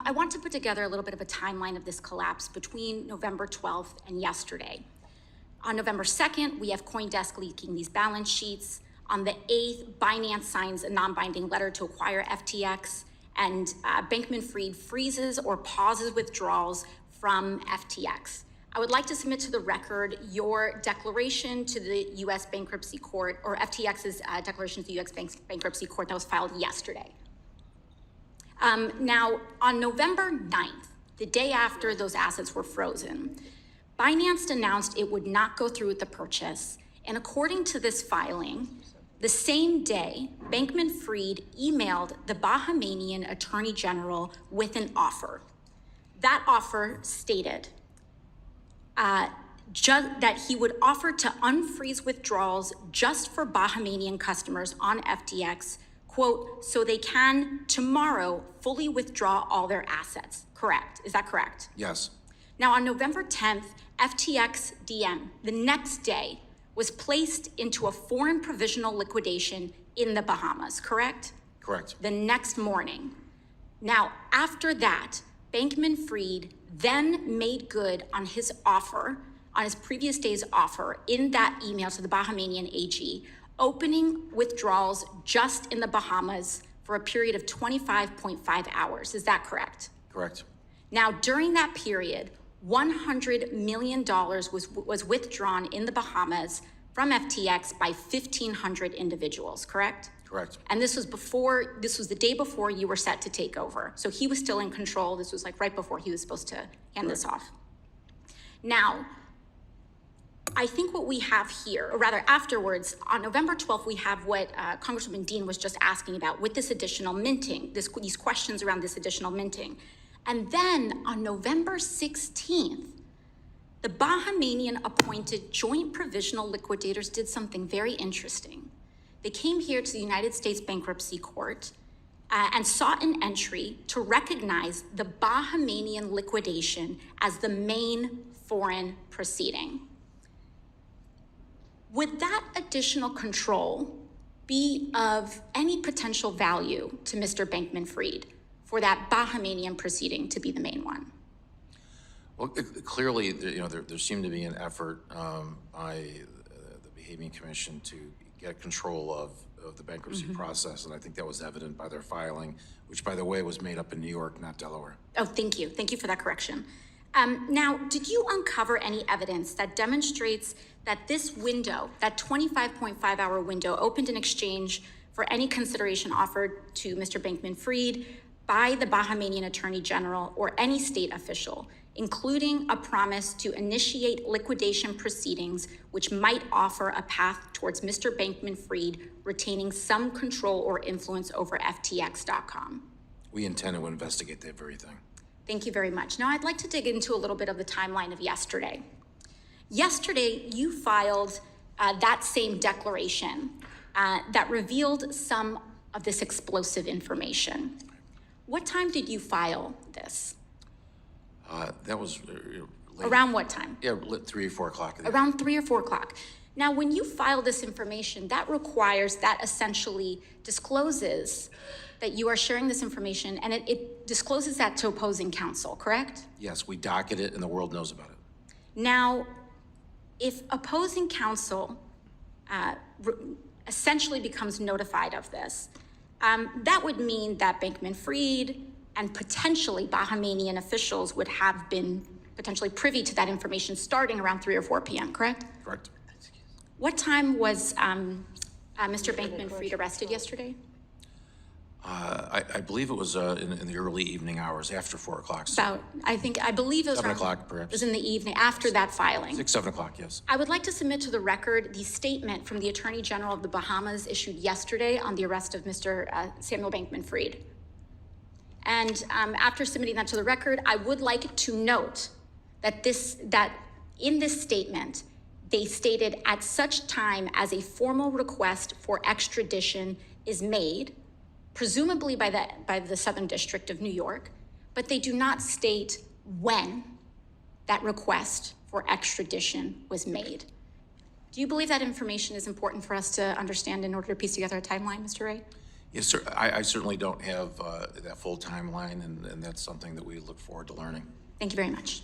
I want to put together a little bit of a timeline of this collapse between November 12th and yesterday. On November 2nd, we have CoinDesk leaking these balance sheets. On the 8th, Binance signs a non-binding letter to acquire FTX, and Bankman-Fried freezes or pauses withdrawals from FTX. I would like to submit to the record your declaration to the U.S. Bankruptcy Court, or FTX's declaration to the U.S. Bankruptcy Court that was filed yesterday. Now, on November 9th, the day after those assets were frozen, Binance announced it would not go through with the purchase, and according to this filing, the same day, Bankman-Fried emailed the Bahamian Attorney General with an offer. That offer stated that he would offer to unfreeze withdrawals just for Bahamian customers on FTX, quote, so they can tomorrow fully withdraw all their assets. Correct? Is that correct? Yes. Now, on November 10th, FTX DM, the next day, was placed into a foreign provisional liquidation in the Bahamas, correct? Correct. The next morning. Now, after that, Bankman-Fried then made good on his offer, on his previous day's offer in that email to the Bahamian AG, opening withdrawals just in the Bahamas for a period of 25.5 hours. Is that correct? Correct. Now, during that period, $100 million was withdrawn in the Bahamas from FTX by 1,500 individuals, correct? Correct. And this was the day before you were set to take over. So he was still in control. This was like right before he was supposed to hand this off. Now, I think what we have here, or rather afterwards, on November 12th, we have what Congresswoman Dean was just asking about with this additional minting, these questions around this additional minting. And then on November 16th, the Bahamian appointed joint provisional liquidators did something very interesting. They came here to the United States Bankruptcy Court and sought an entry to recognize the Bahamian liquidation as the main foreign proceeding. Would that additional control be of any potential value to Mr. Bankman-Fried for that Bahamian proceeding to be the main one? Well, clearly, there seemed to be an effort by the Bahamian Commission to get control of the bankruptcy process, and I think that was evident by their filing, which, by the way, was made up in New York, not Delaware. Oh, thank you. Thank you for that correction. Now, did you uncover any evidence that demonstrates that this window, that 25.5-hour window, opened in exchange for any consideration offered to Mr. Bankman-Fried by the Bahamian Attorney General or any state official, including a promise to initiate liquidation proceedings which might offer a path towards Mr. Bankman-Fried retaining some control or influence over FTX.com? We intend to investigate that very thing. Thank you very much. Now, I'd like to dig into a little bit of the timeline of yesterday. Yesterday, you filed that same declaration that revealed some of this explosive information. What time did you file this? That was late. Around what time? Yeah, 3 or 4 o'clock. Around 3 or 4 o'clock. Now, when you file this information, that essentially discloses that you are sharing this information, and it discloses that to opposing counsel, correct? Yes, we docket it, and the world knows about it. Now, if opposing counsel essentially becomes notified of this, that would mean that Bankman-Fried and potentially Bahamian officials would have been potentially privy to that information starting around 3 or 4 p.m., correct? Correct. What time was Mr. Bankman-Fried arrested yesterday? I believe it was in the early evening hours, after 4 o'clock. I believe it was 7 o'clock, perhaps. It was in the evening after that filing. 6, 7 o'clock, yes. I would like to submit to the record the statement from the Attorney General of the Bahamas issued yesterday on the arrest of Mr. Samuel Bankman-Fried. And after submitting that to the record, I would like to note that in this statement, they stated at such time as a formal request for extradition is made, presumably by the Southern District of New York, but they do not state when that request for extradition was made. Do you believe that information is important for us to understand in order to piece together a timeline, Mr. Ray? Yes, sir. I certainly don't have that full timeline, and that's something that we look forward to learning. Thank you very much.